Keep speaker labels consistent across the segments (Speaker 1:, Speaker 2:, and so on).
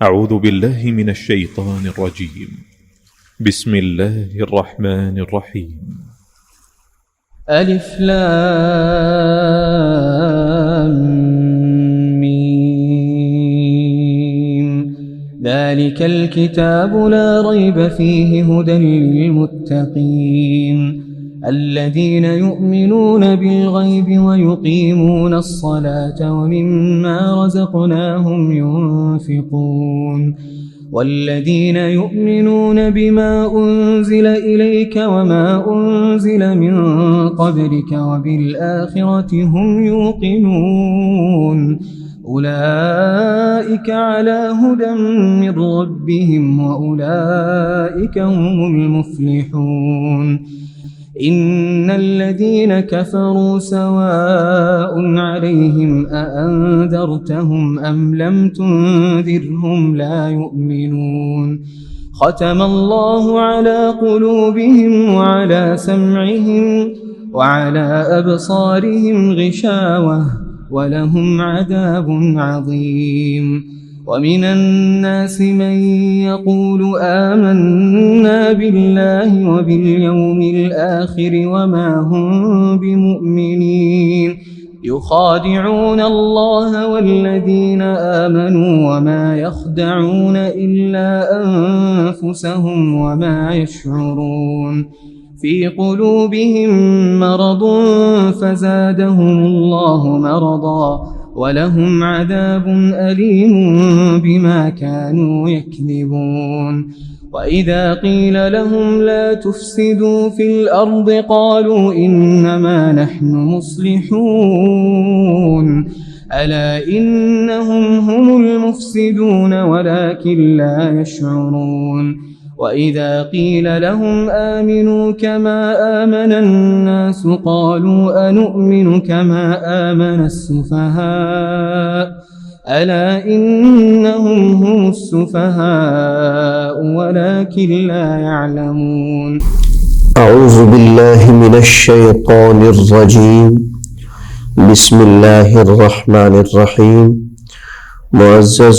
Speaker 1: أعوذ بالله من الشيطان الرجيم. بسم الله الرحمن الرحيم.
Speaker 2: ألف لام ميم. ذلك الكتاب لا ريب فيه هدى للمتقين الذين يؤمنون بالغيب ويقيمون الصلاة ومما رزقناهم ينفقون والذين يؤمنون بما أنزل إليك وما أنزل من قبلك وبالآخرة هم يوقنون أولئك على هدى من ربهم وأولئك هم المفلحون. إن الذين كفروا سواء عليهم أأنذرتهم أم لم تنذرهم لا يؤمنون. ختم الله على قلوبهم وعلى سمعهم وعلى أبصارهم غشاوة ولهم عذاب عظيم. ومن الناس من يقول آمنا بالله وباليوم الآخر وما هم بمؤمنين يخادعون الله والذين آمنوا وما يخدعون إلا أنفسهم وما يشعرون. في قلوبهم مرض فزادهم الله مرضا ولهم عذاب أليم بما كانوا يكذبون. وإذا قيل لهم لا تفسدوا في الأرض قالوا إنما نحن مصلحون ألا إنهم هم المفسدون ولكن لا يشعرون. وإذا قيل لهم آمنوا كما آمن الناس قالوا أنؤمن كما آمن السفهاء ألا إنهم هم السفهاء ولكن لا يعلمون.
Speaker 3: أعوذ بالله من الشيطان الرجيم. بسم الله الرحمن الرحيم. معزز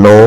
Speaker 3: 9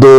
Speaker 3: 2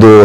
Speaker 3: 2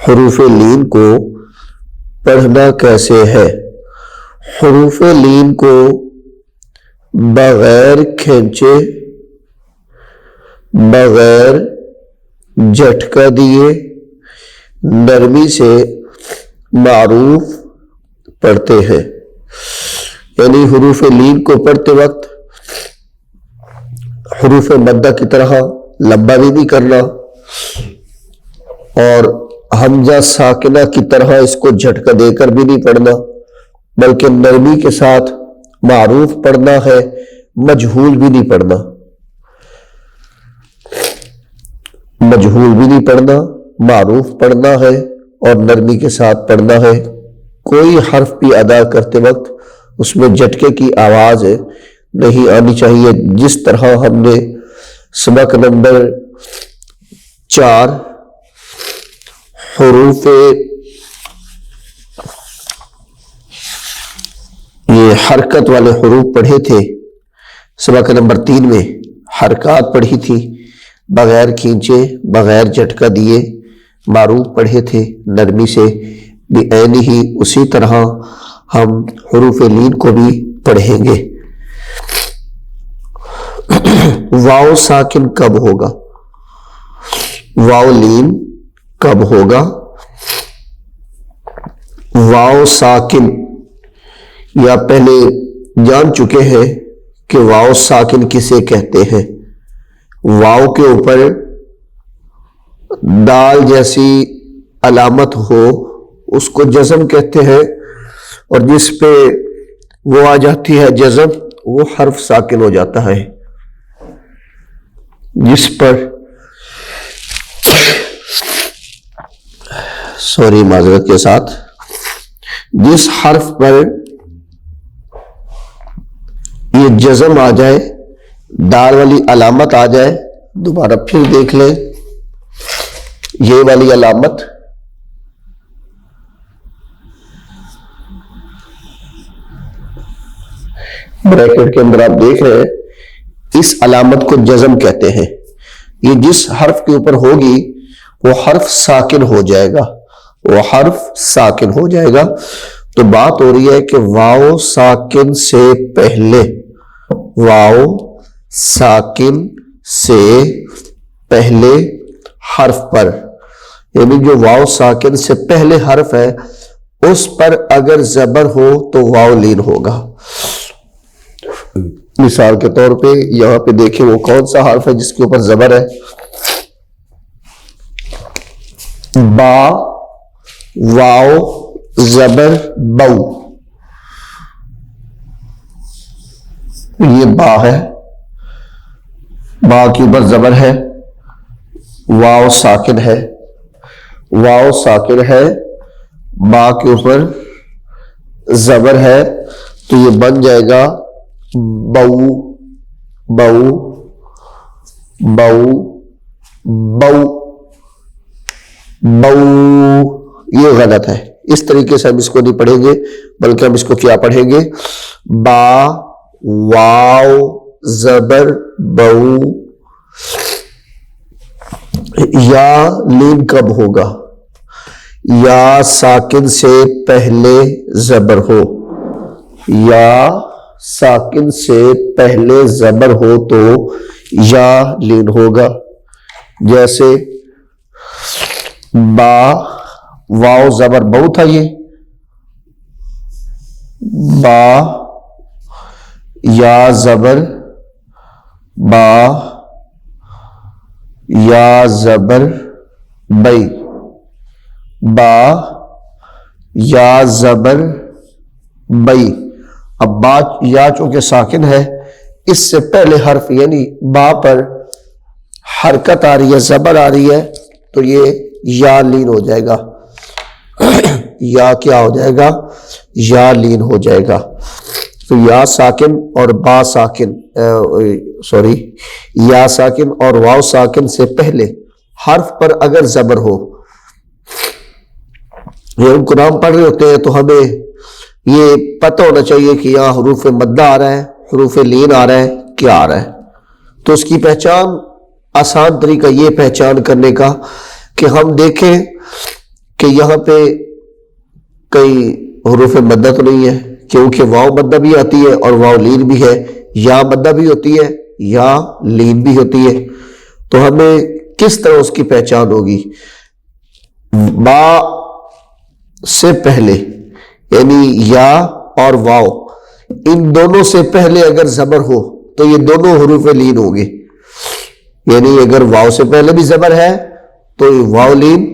Speaker 3: حروف لین کو پڑھنا کیسے ہے؟ حروف لین کو بغیر کھینچے، بغیر جھٹکا دیے، نرمی سے معروف پڑھتے ہیں۔ یعنی حروف لین کو پڑھتے وقت حروف مدہ کی طرح لمبا بھی نہیں کرنا اور حمزہ ساکنہ کی طرح اس کو جھٹکا دے کر بھی نہیں پڑھنا، بلکہ نرمی کے ساتھ معروف پڑھنا ہے، مجہول بھی نہیں پڑھنا، مجہول بھی نہیں پڑھنا، معروف پڑھنا ہے اور نرمی کے ساتھ پڑھنا ہے۔ کوئی حرف بھی ادا کرتے وقت اس میں جھٹکے کی آواز نہیں آنی چاہیے، جس طرح ہم نے سبق نمبر 4 حروف یہ حرکت والے حروف پڑھے تھے، سبق نمبر 3 میں حرکات پڑھی تھی، بغیر کھینچے، بغیر جھٹکا دیے معروف پڑھے تھے نرمی سے، بھی عین ہی اسی طرح ہم حروف لین کو بھی پڑھیں گے۔ واو ساکن کب ہوگا؟ واو لین کب ہوگا؟ واو ساکن یا پہلے جان چکے ہیں کہ واو ساکن کسے کہتے ہیں؟ واو کے اوپر دال جیسی علامت ہو اس کو جزم کہتے ہیں، اور جس پہ وہ آ جاتی ہے جزم وہ حرف ساکن ہو جاتا ہے۔ جس پر معذرت کے ساتھ جس حرف پر یہ جزم آ جائے، دال والی علامت آ جائے، دوبارہ پھر دیکھ لیں یہ والی علامت، بریکٹ کے اندر آپ دیکھ رہے ہیں، اس علامت کو جزم کہتے ہیں۔ یہ جس حرف کے اوپر ہوگی وہ حرف ساکن ہو جائے گا، وہ حرف ساکن ہو جائے گا۔ تو بات ہو رہی ہے کہ واو ساکن سے پہلے، واو ساکن سے پہلے حرف پر، یعنی جو واو ساکن سے پہلے حرف ہے اس پر اگر زبر ہو تو واو لین ہوگا۔ مثال کے طور پہ یہاں پہ دیکھیں وہ کون سا حرف ہے جس کے اوپر زبر ہے؟ با، واو زبر بو، یہ با ہے، با کے اوپر زبر ہے، واو ساکن ہے، واو ساکن ہے، با کے اوپر زبر ہے، تو یہ بن جائے گا بو، بو، بو، بو، بو۔ یہ غلط ہے، اس طریقے سے ہم اس کو نہیں پڑھیں گے، بلکہ ہم اس کو کیا پڑھیں گے؟ با، واو زبر بو۔ یا لین کب ہوگا؟ یا ساکن سے پہلے زبر ہو، یا ساکن سے پہلے زبر ہو تو یا لین ہوگا۔ جیسے با، واو زبر بو تھا، یہ با، یا زبر با، یا زبر بئی، با، یا زبر بئی۔ اب با یا چونکہ ساکن ہے، اس سے پہلے حرف یعنی با پر حرکت آ رہی ہے، زبر آ رہی ہے، تو یہ یا لین ہو جائے گا، یا کیا ہو جائے گا؟ یا لین ہو جائے گا۔ تو یا ساکن اور با ساکن، یا ساکن اور واو ساکن سے پہلے حرف پر اگر زبر ہو، یہ ہم قرآن پڑھ رہے ہوتے ہیں تو ہمیں یہ پتہ ہونا چاہیے کہ یہاں حروف مدہ آ رہا ہے، حروف لین آ رہا ہے، کیا آ رہا ہے۔ تو اس کی پہچان، آسان طریقہ یہ پہچان کرنے کا کہ ہم دیکھیں کہ یہاں پہ کئی حروف مدہ تو نہیں ہے، کیونکہ واو مدہ بھی آتی ہے اور واو لین بھی ہے، یا مدہ بھی ہوتی ہے یا لین بھی ہوتی ہے، تو ہمیں کس طرح اس کی پہچان ہوگی؟ با سے پہلے یعنی یا اور واو، ان دونوں سے پہلے اگر زبر ہو تو یہ دونوں حروف لین ہوں گے، یعنی اگر واو سے پہلے بھی زبر ہے تو واو لین،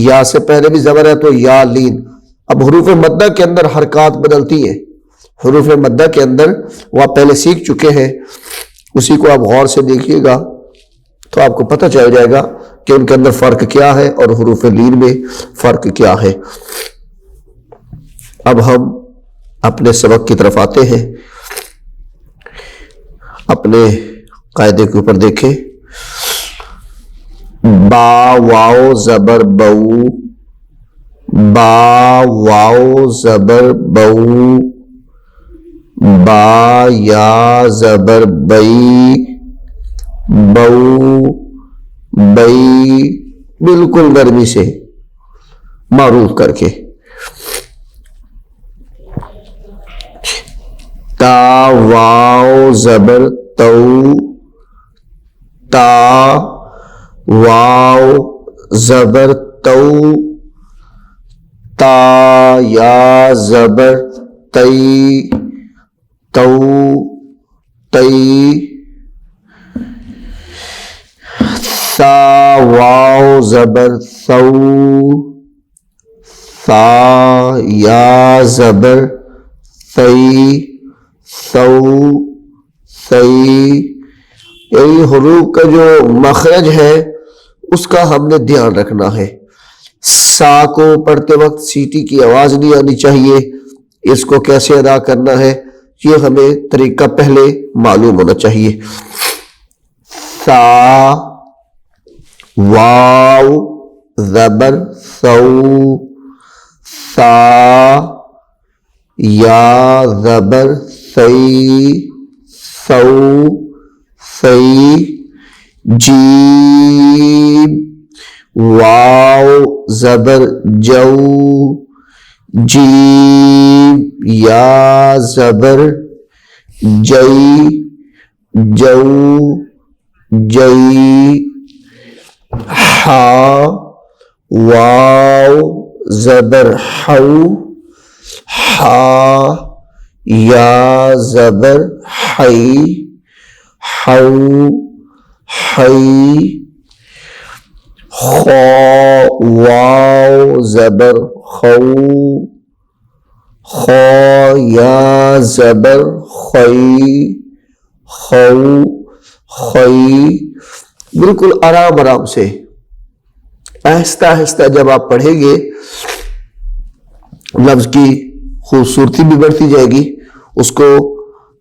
Speaker 3: یا سے پہلے بھی زبر ہے تو یا لین۔ اب حروف مدہ کے اندر حرکات بدلتی ہیں، حروف مدہ کے اندر وہ آپ پہلے سیکھ چکے ہیں، اسی کو آپ غور سے دیکھیے گا تو آپ کو پتہ چل جائے گا کہ ان کے اندر فرق کیا ہے اور حروف لین میں فرق کیا ہے۔ اب ہم اپنے سبق کی طرف آتے ہیں، اپنے قاعدے کے اوپر دیکھیں۔ با واو زبر بو، با واو زبر بو، با یا زبر بئی، بو بئی، بالکل نرمی سے معروف کر کے۔ تا واو زبر تو، تا واو زبر تو، تا یا زبر تی، تو تی۔ ثا واو زبر ثو، ثا یا زبر ثی، ثو ثی۔ یعنی حروف کا جو مخرج ہے اس کا ہم نے دھیان رکھنا ہے۔ سا کو پڑھتے وقت سیٹی کی آواز نہیں آنی چاہیے، اس کو کیسے ادا کرنا ہے یہ ہمیں طریقہ پہلے معلوم ہونا چاہیے۔ سا واو زبر ثو، سا یا زبر ثی، ثو ثی۔ جیم واو زبر جو، جیم یا زبر جئی، جو جئی۔ ہا واو زبر حو، ہا یا زبر حی، حو حی۔ خا واو زبر خو، خا یا زبر خی، خو خی۔ بالکل آرام آرام سے آہستہ آہستہ جب آپ پڑھیں گے لفظ کی خوبصورتی بھی بڑھتی جائے گی، اس کو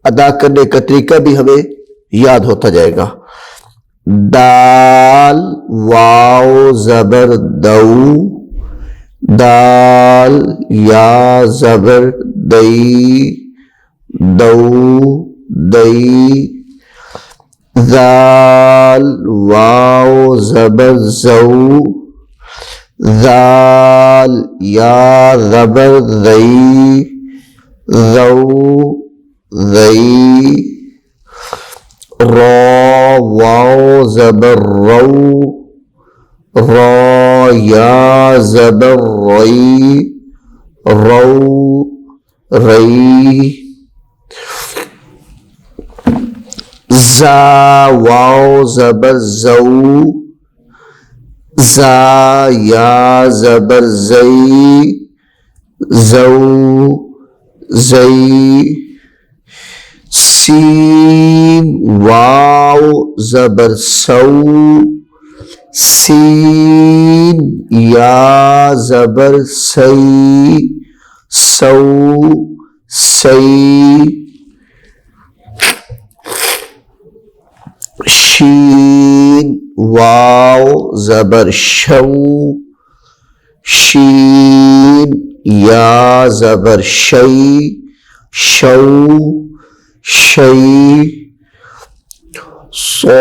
Speaker 3: ادا کرنے کا طریقہ بھی ہمیں یاد ہوتا جائے گا۔ دال واو زبر دو، دال یا زبر دئی، دو دئی۔ ذال واو زبر زو، ذال یا زبر ذی، ذو ذی۔ را واو زبر رو، را یا زبر ری، رو ری۔ زا واو زبر زو، زا یا زبر زی، زو زی۔ سین واو زبر سو، سین یا زبر سی، سو سی۔ شین واو زبر شو، شین یا زبر شی، شو شی۔ صاد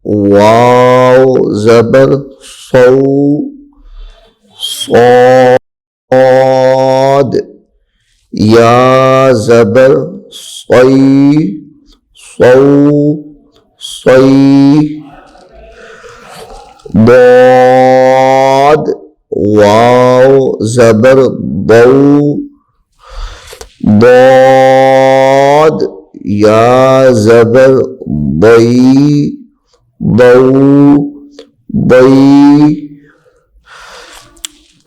Speaker 3: واو زبر صو، صاد یا زبر صی صو صی ضاد واو زبر ضو ضاد یا زبر ضی ضو ضی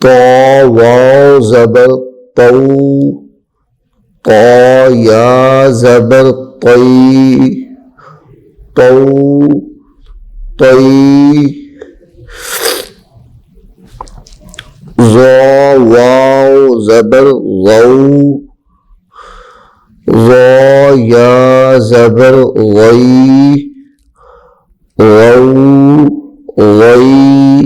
Speaker 3: طا واو زبر طو طا یا زبر طی طو طی ظا واو زبر ظو ظا یا زبر غی غو غی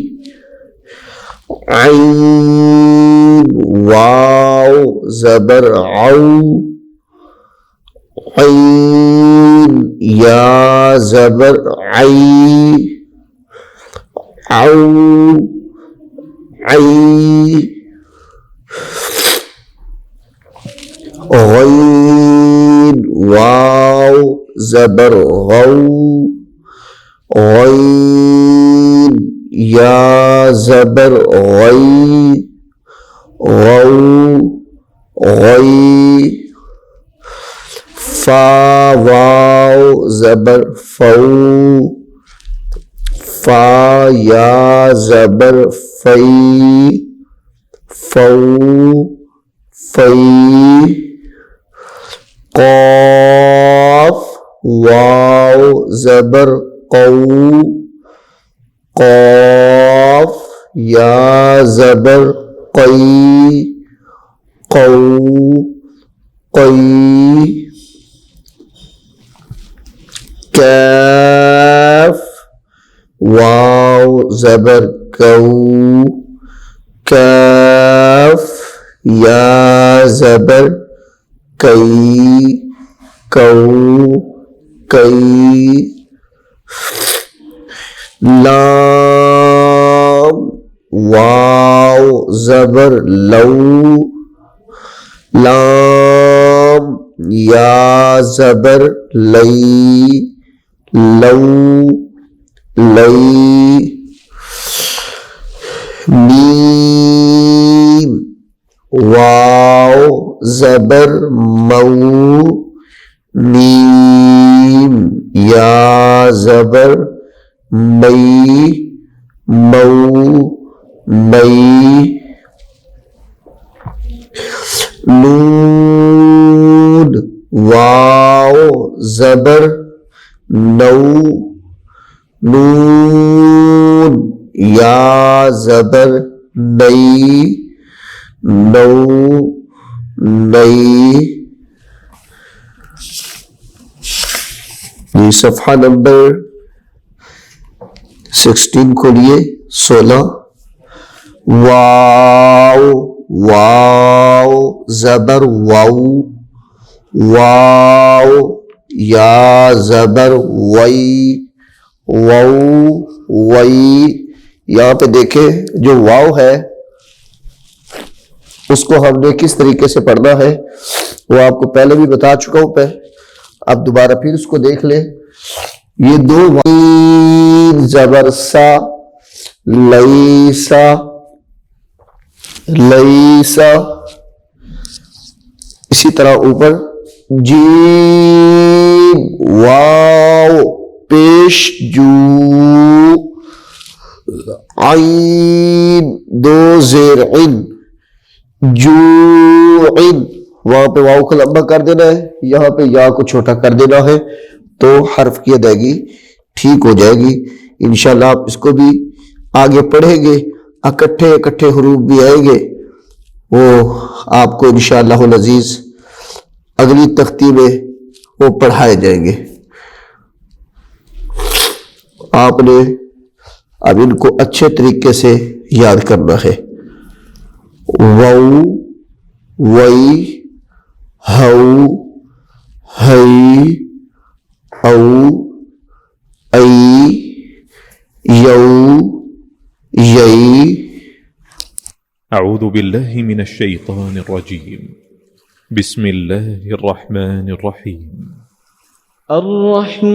Speaker 3: عین واو زبر عو عین یا زبر عی عو عی غین واو زبر غو غین یا زبر غی غو غی فا واو زبر فو فا یا زبر فی فو فی قاف واو زبر قو قاف یا زبر قی قو قی کاف واو زبر کو کاف یا زبر کئی کو کئی لام واو زبر لو لام یا زبر لئی لو لئی میم واو زبر مو میم یا زبر مئی مو مئی نون واو زبر نو نون یا زبر نئی نو نئی یہ صفحہ نمبر 16 کھولیے 16 واو واو زبر واو واو یا زبر وئی وو وئی یہاں پہ دیکھیں جو واو ہے اس کو ہم نے کس طریقے سے پڑھنا ہے وہ آپ کو پہلے بھی بتا چکا ہوں پہ اب دوبارہ پھر اس کو دیکھ لیں یہ دو زبر سا لیسا لیسا اسی طرح اوپر جیم واو پیش جو عین دو زیر عن جو عن وہاں پہ واو کو لمبا کر دینا ہے یہاں پہ یا کو چھوٹا کر دینا ہے تو حرف کی ادائیگی ٹھیک ہو جائے گی انشاءاللہ آپ اس کو بھی آگے پڑھیں گے اکٹھے اکٹھے حروف بھی آئیں گے وہ آپ کو انشاءاللہ العزیز اگلی تختی میں وہ پڑھائے جائیں گے آپ نے اب ان کو اچھے طریقے سے یاد کرنا ہے وو وئی ہو ہئی او ای یو یئی
Speaker 1: أعوذ بالله من الشيطان الرجيم بسم الله الرحمن الرحيم
Speaker 2: الرحمن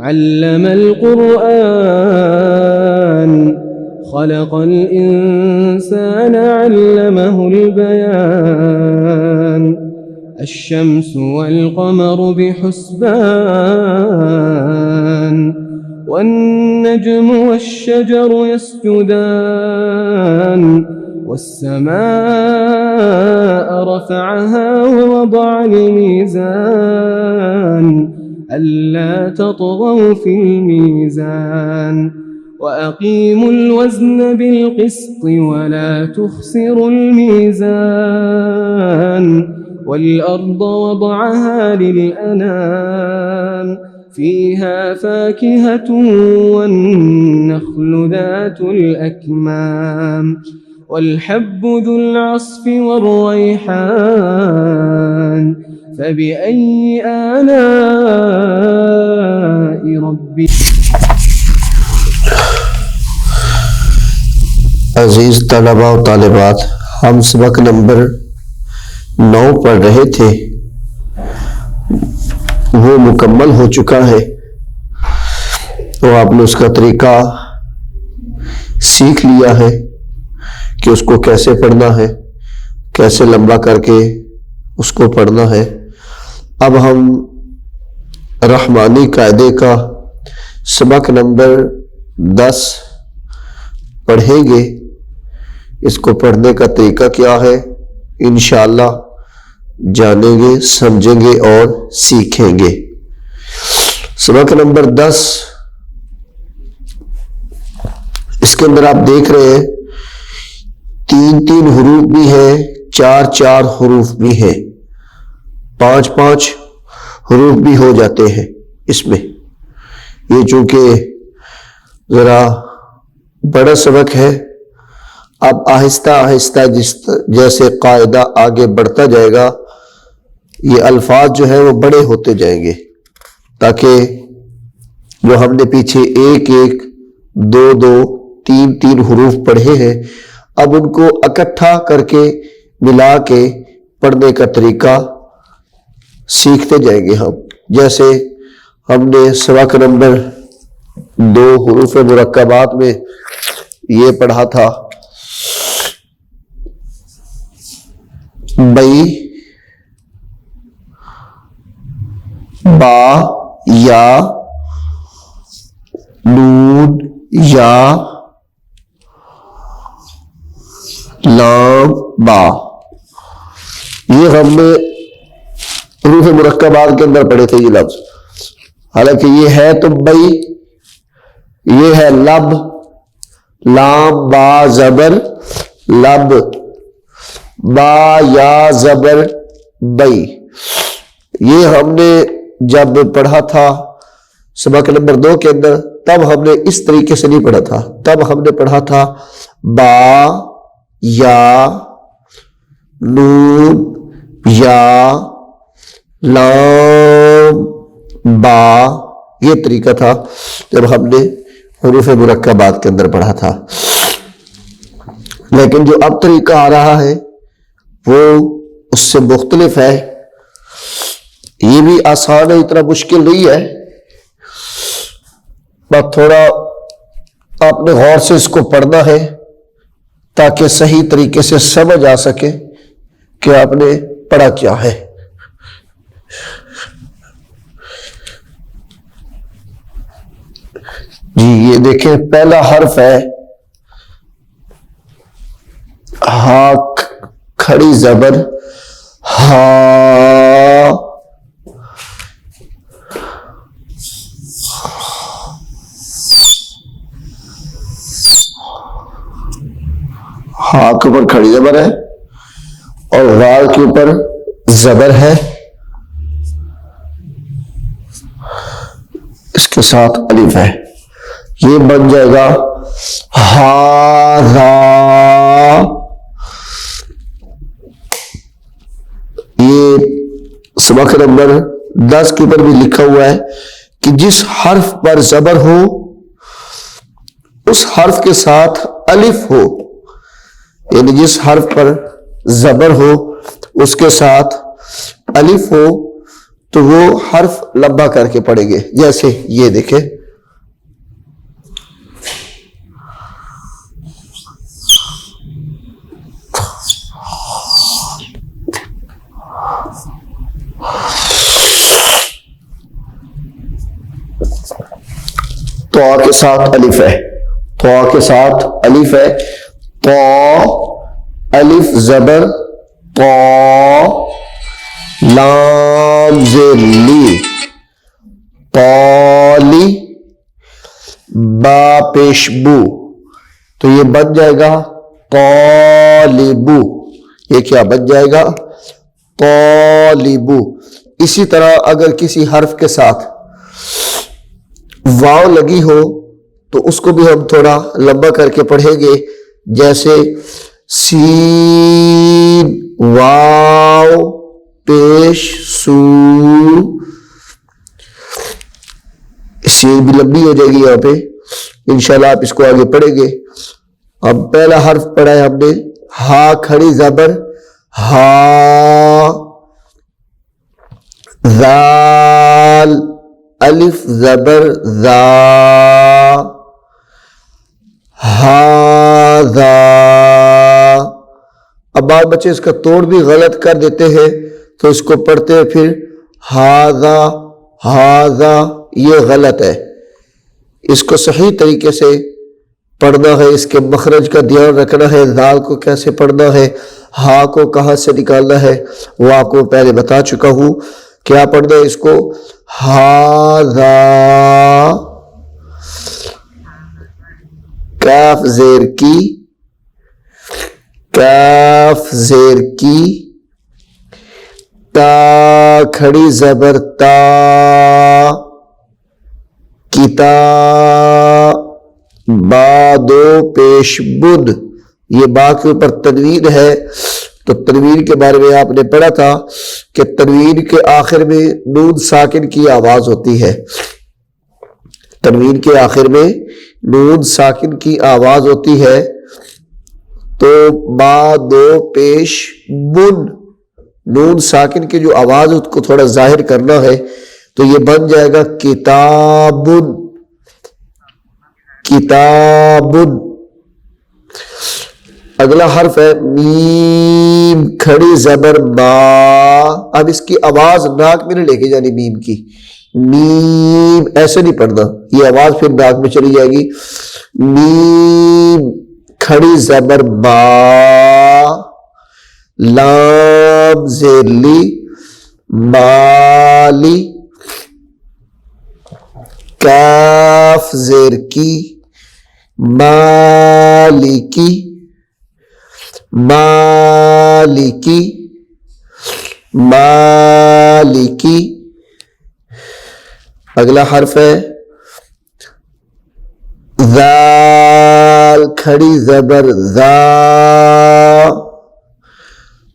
Speaker 2: علم القرآن خلق الإنسان علمه البيان الشمس والقمر بحسبان والنجم والشجر يسجدان والسماء رفعها ووضع الميزان ألا تطغوا في الميزان وأقيموا الوزن بالقسط ولا تخسروا الميزان والأرض وضعها للأنام فيها فاكهة والنخل ذات الأكمام والحب ذو العصف والريحان فبأي آلاء ربك
Speaker 3: عزیز طلبہ و طالبات، ہم سبق نمبر 9 پڑھ رہے تھے، وہ مکمل ہو چکا ہے۔ تو آپ نے اس کا طریقہ سیکھ لیا ہے کہ اس کو کیسے پڑھنا ہے، کیسے لمبا کر کے اس کو پڑھنا ہے۔ اب ہم رحمانی قاعدے کا سبق نمبر 10 پڑھیں گے۔ اس کو پڑھنے کا طریقہ کیا ہے انشاءاللہ جانیں گے، سمجھیں گے اور سیکھیں گے۔ سبق نمبر 10، اس کے اندر آپ دیکھ رہے ہیں 3 حروف بھی ہیں، 4 حروف بھی ہیں، 5 حروف بھی ہو جاتے ہیں اس میں۔ یہ چونکہ ذرا بڑا سبق ہے، اب آہستہ آہستہ جیسے قاعدہ آگے بڑھتا جائے گا یہ الفاظ جو ہے وہ بڑے ہوتے جائیں گے، تاکہ جو ہم نے پیچھے 1 2 3 حروف پڑھے ہیں اب ان کو اکٹھا کر کے ملا کے پڑھنے کا طریقہ سیکھتے جائیں گے ہم۔ جیسے ہم نے سبق نمبر 2 حروف مرکبات میں یہ پڑھا تھا بئی، با، یا، نون، یا، لام، با، یہ ہم نے حروف مرکبات کے اندر پڑھے تھے یہ لفظ۔ حالانکہ یہ ہے تو بئی، یہ ہے لب، لام با زبر لب، با یا زبر بئی۔ یہ ہم نے جب پڑھا تھا سبق نمبر 2 کے اندر تب ہم نے اس طریقے سے نہیں پڑھا تھا، تب ہم نے پڑھا تھا با یا نون یا لام با، یہ طریقہ تھا جب ہم نے حروف مرکبات کے اندر پڑھا تھا۔ لیکن جو اب طریقہ آ رہا ہے وہ اس سے مختلف ہے، یہ بھی آسان ہے، اتنا مشکل نہیں ہے، بس تھوڑا آپ نے غور سے اس کو پڑھنا ہے تاکہ صحیح طریقے سے سمجھ آ سکے کہ آپ نے پڑھا کیا ہے۔ جی یہ دیکھیں پہلا حرف ہے ہا، کھڑی زبر ہا، ہا کے اوپر کھڑی زبر ہے اور غال کے اوپر زبر ہے، اس کے ساتھ الف ہے، یہ بن جائے گا ہارا۔ یہ سبق نمبر 10 کے اوپر بھی لکھا ہوا ہے کہ جس حرف پر زبر ہو اس حرف کے ساتھ الف ہو، یعنی جس حرف پر زبر ہو اس کے ساتھ الف ہو تو وہ حرف لمبا کر کے پڑھیں گے. جیسے یہ دیکھیں تو کے ساتھ الف ہے، تو کے ساتھ الف ہے، تو الف زبر تو، لام زیر لی، طالی، با پیش بو، تو یہ بن جائے گا طالبو. یہ کیا بن جائے گا؟ طالبو. اسی طرح اگر کسی حرف کے ساتھ واو لگی ہو تو اس کو بھی ہم تھوڑا لمبا کر کے پڑھیں گے. جیسے سین واو پیش سو، سین بھی لمبی ہو جائے گی یہاں پہ. انشاءاللہ آپ اس کو آگے پڑھیں گے. اب پہلا حرف پڑھا ہے ہم نے، ہا کھڑی زبر ہا، ذال الف زبر ذا، ہاذا. اب بعض بچے اس کا توڑ بھی غلط کر دیتے ہیں تو اس کو پڑھتے ہیں پھر ہاذا ہاذا، یہ غلط ہے. اس کو صحیح طریقے سے پڑھنا ہے، اس کے مخرج کا دھیان رکھنا ہے. ذال کو کیسے پڑھنا ہے، ہا کو کہاں سے نکالنا ہے وہ آپ کو پہلے بتا چکا ہوں. کیا پڑھنا ہے اس کو؟ ہاذا، کاف زیر کی، کاف زیر کی، تا کھڑی زبر تا، کتا، با دو پیش بد. یہ با کے اوپر تنوین ہے تو تنوین کے بارے میں آپ نے پڑھا تھا کہ تنوین کے آخر میں نون ساکن کی آواز ہوتی ہے. تنوین کے آخر میں نون ساکن کی آواز ہوتی ہے تو با دو پیش بن، نون ساکن کی جو آواز اس کو تھوڑا ظاہر کرنا ہے تو یہ بن جائے گا کتابن، کتابن. اگلا حرف ہے میم کھڑی زبر ما. اب اس کی آواز ناک میں نہیں لے کے جانی، میم کی، میم ایسے نہیں پڑھنا، یہ آواز پھر ناک میں چلی جائے گی. میم کھڑی زبر ما، لام زیر لی، مالی، کاف زیر کی، مالکی، مالکی، مالکی. اگلا حرف ہے ذال کھڑی زبر ذا،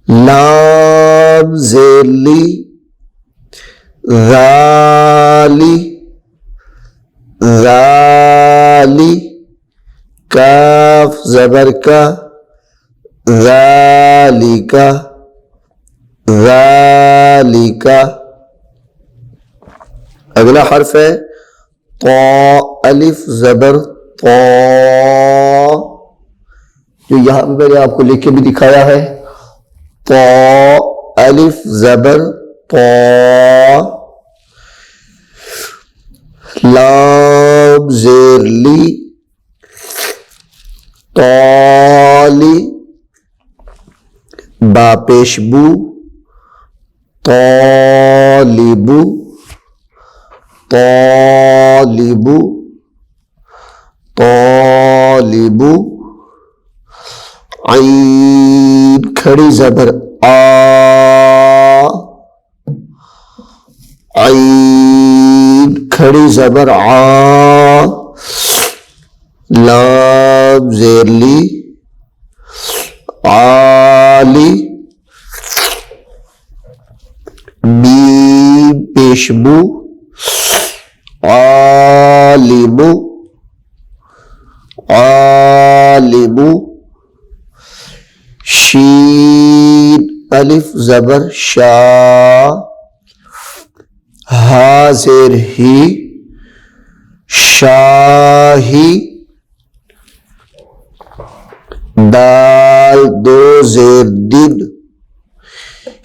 Speaker 3: لام زیر لی، ذالی، ذالی، کاف زبر کا، ذالکا، ذالکا. اگلا حرف ہے طا الف زبر طا، جو یہاں پہ میں نے آپ کو لکھ کے بھی دکھایا ہے. طا الف زبر طا، لام زیر لی، طالی، با پیش بو، طالبو، طالبو، طالبو. عین کھڑی زبر آ، عین کھڑی زبر آ، لام زیر لی، عالی، میم پیش بو، عالم، عالم، شین الف زبر شا، ہا زیر ہی، شاہی، دال دو زیر دن،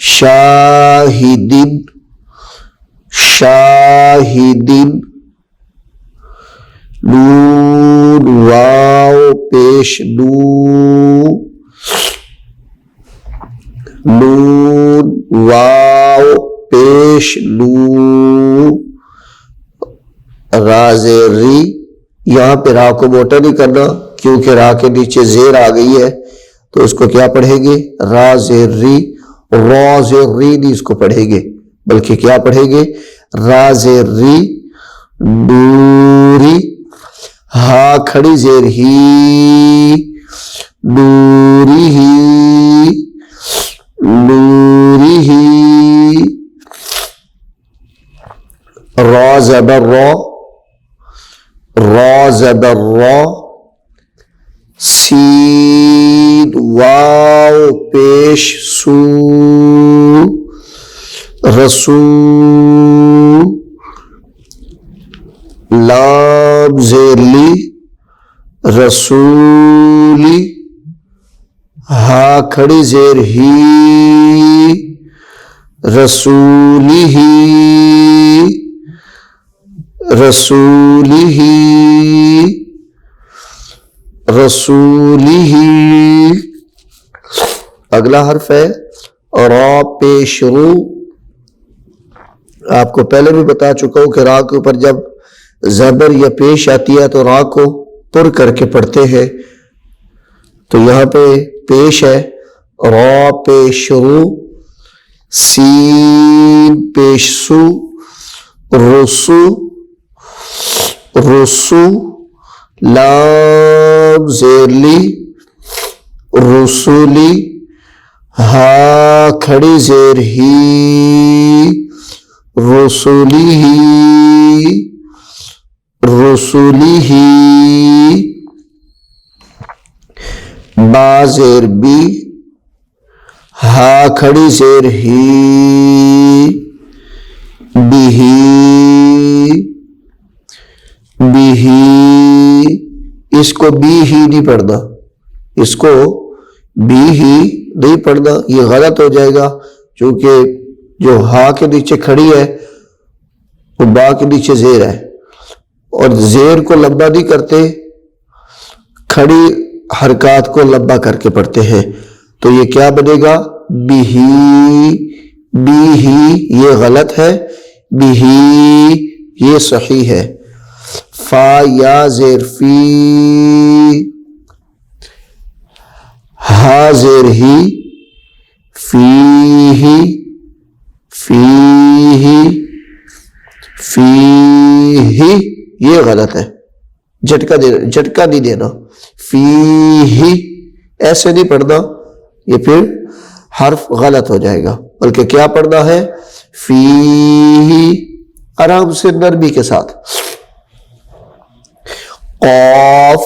Speaker 3: شاہدین، شاہدین، نون واو پیش نو، نون واو پیش نو، را زیر ری، یہاں پہ را کو موٹا نہیں کرنا کیونکہ را کے نیچے زیر آ گئی ہے، تو اس کو کیا پڑھیں گے؟ را زیر ری، را زیر ری نہیں اس کو پڑھیں گے، بلکہ کیا پڑھیں گے؟ را زیر ری، نوری، ہا کھڑی زیر ہی، نوری ہی، نوری ہی، را زبر را، را زبر را، سین واو پیش سو، رسو، لام زیر لی، رسولی، ہا کھڑی زیر ہی، رسولی ہی، رسولی ہی، رسولی ہی۔ اگلا حرف ہے را پیش رو، آپ کو پہلے بھی بتا چکا ہوں کہ را کے اوپر جب زبر یا پیش آتی ہے تو را کو پر کر کے پڑھتے ہیں، تو یہاں پہ پیش ہے، را پیش رو، سین پیش سو، رسو، رسو، لام زیر لی، رسولی، ہا کھڑی زیر ہی، رسولی ہی، رسولی ہی، با زیر بی، ہا کھڑی زیر ہی، بیہی، بیہی، اس کو بی ہی نہیں پڑھنا، اس کو بی ہی نہیں پڑھنا، یہ غلط ہو جائے گا، کیونکہ جو ہا کے نیچے کھڑی ہے وہ با کے نیچے زیر ہے، اور زیر کو لمبا نہیں کرتے، کھڑی حرکات کو لمبا کر کے پڑھتے ہیں، تو یہ کیا بنے گا؟ بیہی، بیہی، یہ غلط ہے، بیہی یہ صحیح ہے۔ فا یا زیر فی، ہا زیر ہی، فی ہی، فی ہی، فی ہی، یہ غلط ہے، جھٹکا نہیں دینا، فی ہی ایسے نہیں پڑھنا، یہ پھر حرف غلط ہو جائے گا، بلکہ کیا پڑھنا ہے؟ فی ہی، آرام سے نرمی کے ساتھ۔ قاف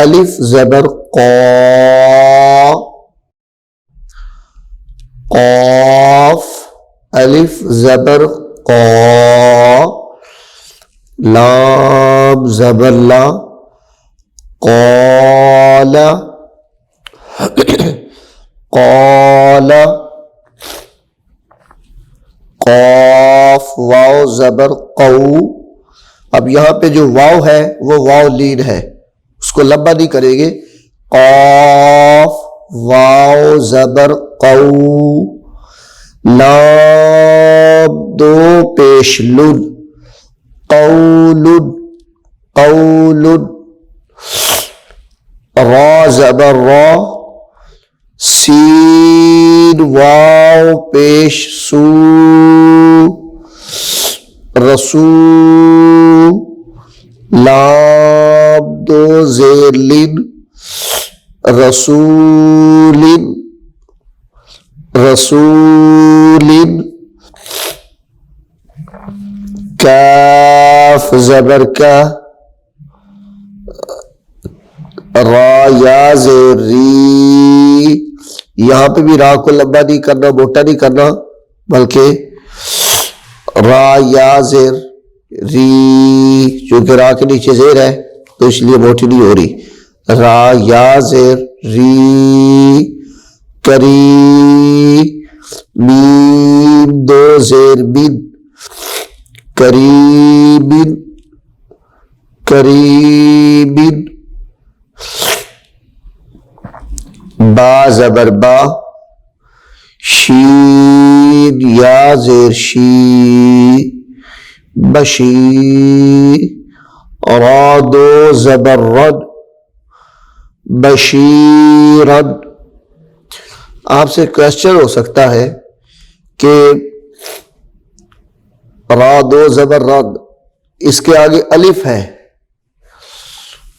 Speaker 3: الف زبر قا، قاف الف زبر قا، لام زبر لا، قال، قال، قاف واو زبر قو، اب یہاں پہ جو واو ہے وہ واو لین ہے، اس کو لمبا نہیں کریں گے، قاف واو زبر قو، لام دو پیش لن، قول، قول، را زبر را، سین واو پیش سو، رسو، لام دو زیر لن، رسول، رسول، کاف زبر کا، را یا زیر ری، یہاں پہ بھی را کو لمبا نہیں کرنا، موٹا نہیں کرنا، بلکہ را یا زیر ری، چونکہ را کے نیچے زیر ہے تو اس لیے موٹی نہیں ہو رہی. را یا زیر ری، کری، میم دو زیر بن، قریبن، قریبن، با زبر با، شین یا زیر شی، بشی، را دو زبر رد، بشیرن. آپ سے کوشچن ہو سکتا ہے کہ را دو زبر رد، اس کے آگے الف ہے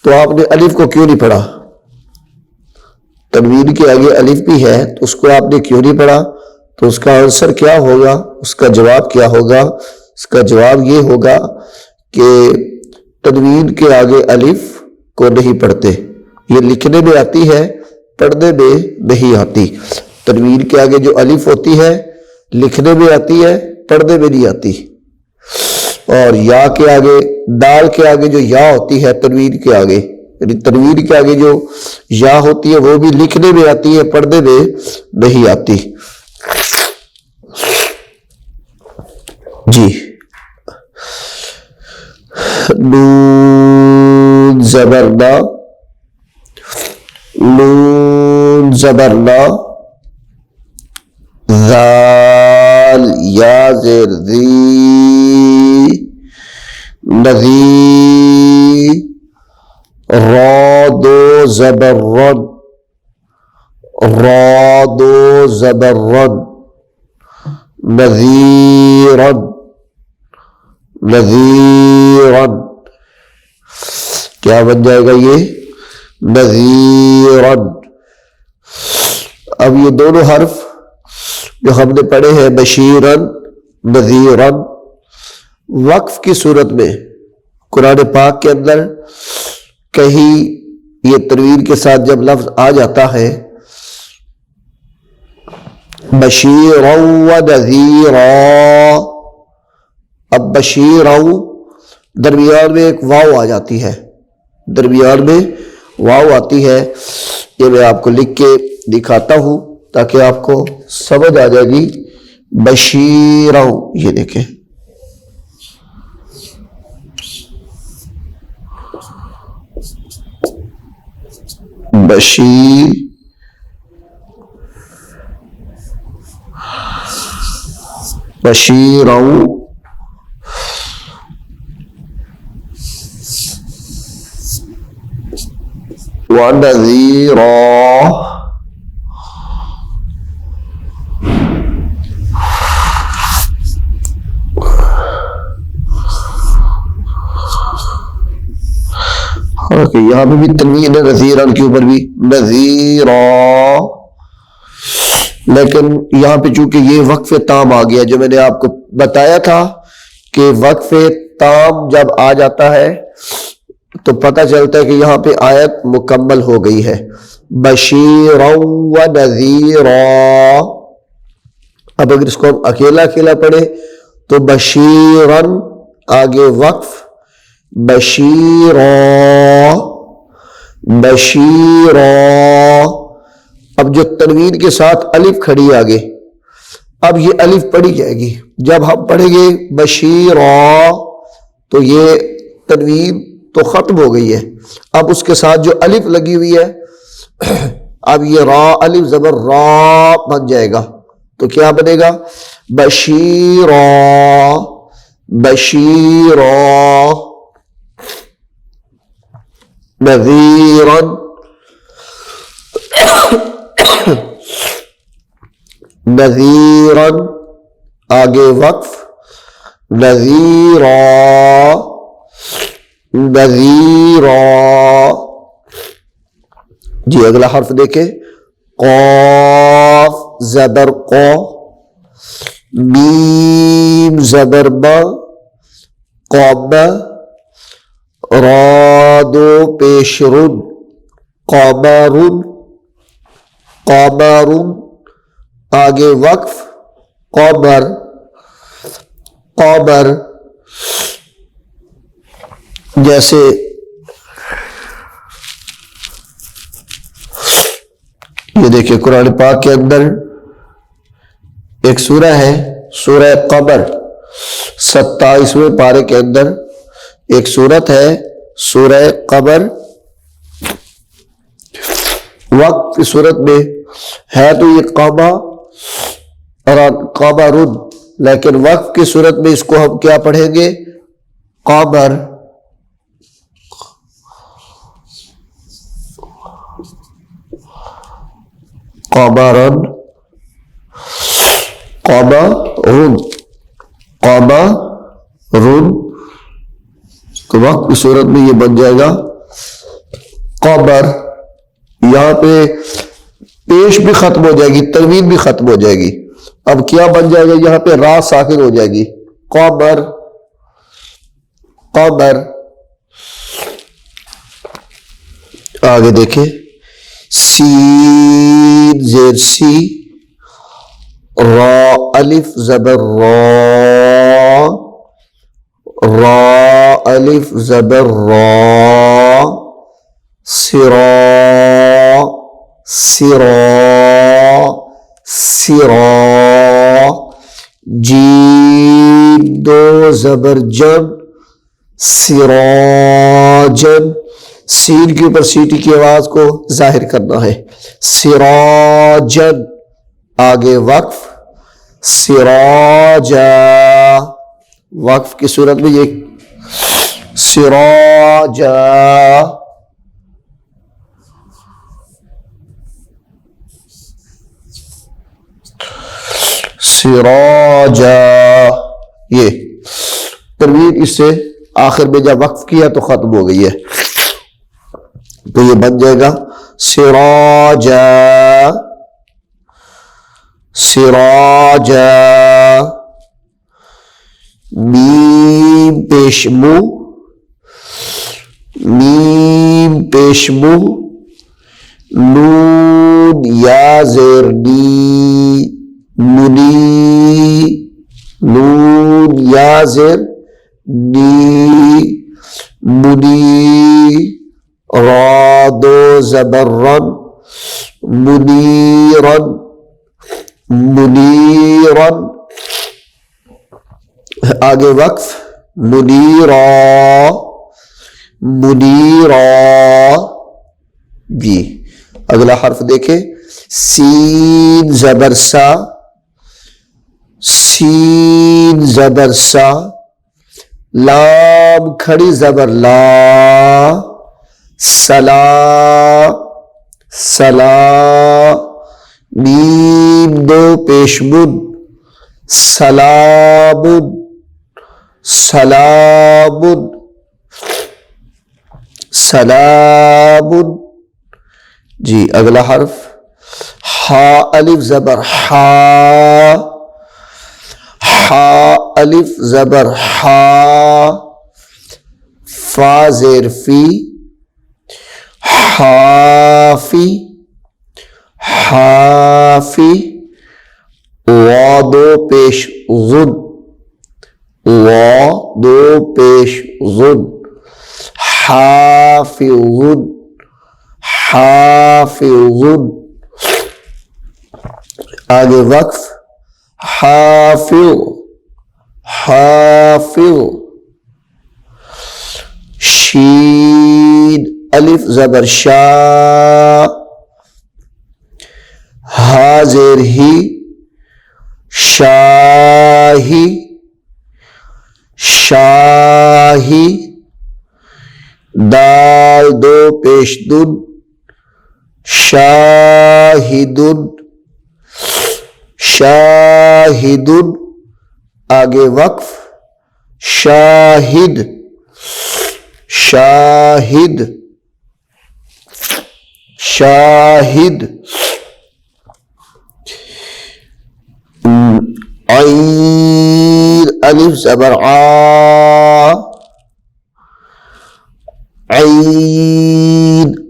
Speaker 3: تو آپ نے الف کو کیوں نہیں پڑھا؟ تنوین کے آگے الف بھی ہے تو اس کو آپ نے کیوں نہیں پڑھا؟ تو اس کا آنسر کیا ہوگا، اس کا جواب کیا ہوگا؟ اس کا جواب یہ ہوگا کہ تنوین کے آگے الف کو نہیں پڑھتے. یہ لکھنے میں آتی ہے، پڑھنے میں نہیں آتی. تنوین کے آگے جو الف ہوتی ہے لکھنے میں آتی ہے، پڑھنے میں نہیں آتی. اور یا کے آگے، دال کے آگے جو یا ہوتی ہے تنوین کے آگے، یعنی تنوین کے آگے جو یا ہوتی ہے وہ بھی لکھنے میں آتی ہے، پڑھنے میں نہیں آتی. جی، نون زبر نا، نون زبر نا، ذال یا زیر ذی، نذی، را دو زبر رد، را دو زبر رد، نذیرن، نذیرن. کیا بن جائے گا یہ؟ نذیرن. اب یہ دونوں حرف جو ہم نے پڑھے ہیں بشیرن، نذیرن، وقف کی صورت میں قرآن پاک کے اندر کہیں یہ تنوین کے ساتھ جب لفظ آ جاتا ہے بشیرا و نذیرا، اب بشیرا درمیان میں ایک واو آ جاتی ہے، درمیان میں واو آتی ہے. یہ میں آپ کو لکھ کے دکھاتا ہوں تاکہ آپ کو سمجھ آ جائے گی. بشیرا، یہ دیکھیں، بشیر، بشیرا ونذیرا. یہاں پہ بھی تنوین ہے نذیرن کے اوپر بھی نذیرا، لیکن یہاں پہ چونکہ یہ وقف تام آ گیا، جو میں نے آپ کو بتایا تھا کہ وقف تام جب آ جاتا ہے تو پتہ چلتا ہے کہ یہاں پہ آیت مکمل ہو گئی ہے. بشیرا و نذیرا. اب اگر اس کو ہم اکیلا اکیلا پڑھیں تو بشیرن آگے وقف، بشیرا، بشیرا. اب جو تنوین کے ساتھ الف کھڑی آگے، اب یہ الف پڑھی جائے گی. جب ہم پڑھیں گے بشیرا تو یہ تنوین تو ختم ہو گئی ہے. اب اس کے ساتھ جو الف لگی ہوئی ہے، اب یہ را الف زبر را بن جائے گا. تو کیا بنے گا؟ بشیرا، بشیرا، نذیرن، نذیرن آگے وقف، نذیرا، نذیرا. جی اگلا حرف دیکھیں، قاف زبر قا، میم زبر با، قاب، را دو پیش رد، قمرن قمرن آگے وقف قمر قمر جیسے یہ دیکھیں قرآن پاک کے اندر ایک سورہ ہے سورہ قمر 27ویں پارے کے اندر ایک سورت ہے سورہ قمر وقت کی صورت میں ہے تو یہ قما اور قمرن لیکن وقف کی صورت میں اس کو ہم کیا پڑھیں گے قمر قمرن قمرن قمرن تو وقت کی صورت میں یہ بن جائے گا قمر یہاں پہ پیش بھی ختم ہو جائے گی تنوین بھی ختم ہو جائے گی اب کیا بن جائے گا یہاں پہ را ساکن ہو جائے گی قمر قمر آگے دیکھیں سین زیر سی را الف زبر را را الف زبر را سرا سرا سرا جیم دو زبر جم سراجن سین کے اوپر سیٹی کی آواز کو ظاہر کرنا ہے سراجن آگے وقف سراجا وقف کی صورت میں یہ سراجا سراجا یہ تنوین اس سے آخر میں جب وقف کیا تو ختم ہو گئی ہے تو یہ بن جائے گا سراجا سراجا میم پیش مو میم پیش مو نون یا زیر نی منی نون یا زیر نی منی را دو زبر رن منیرن منیرن آگے وقف منیرا منیرا جی اگلا حرف دیکھیں سین زبر سا سین زبر سا لام کھڑی زبر لا سلا سلا میم دو پیش مد سلامن سلامن سلامن جی اگلا حرف ہا الف زبر ہا ہا الف زبر ہا فا زیر فی حافی حافی وا دو پیش غن وا دو پیش غن حافظ حافظ آگے وقف حافظ حافظ شین الف زبر شا ہا زیر ہی شاہی شاہی دال دو پیش دن شاہدن شاہدن آگے وقف شاہد شاہد شاہد عین الف زبر عین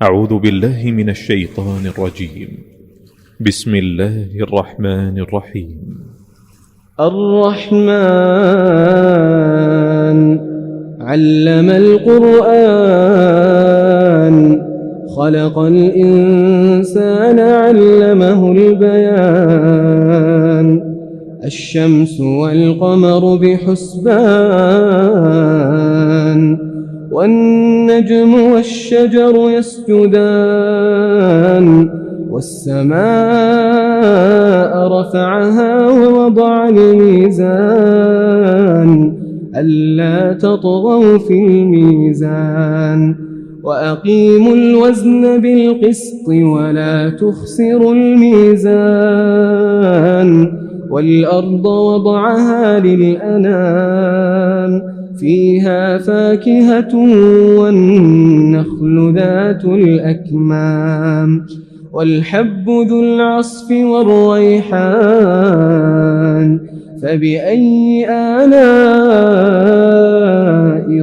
Speaker 1: أعوذ بالله من الشيطان الرجيم. بسم الله الرحمن الرحيم.
Speaker 2: الرحمن علم القرآن خلق الإنسان علمه البيان الشمس والقمر بحسبان والنجم والشجر يسجدان والسماء رفعها ووضع الميزان ألا تطغوا في الميزان وأقيموا الوزن بالقسط ولا تخسروا الميزان والأرض وضعها للأنام فيها فاكهة والنخل ذات الأكمام والحب ذو العصف والريحان فبأي آلاء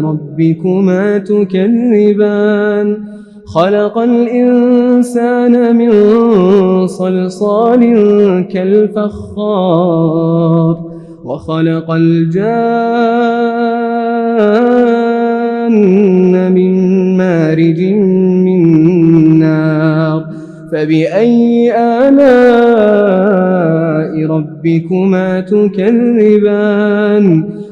Speaker 2: ربكما تكذبان خلق الإنسان من صلصال كالفخار وخلق الجان من مارج من نار فبأي آلاء ربكما تكذبان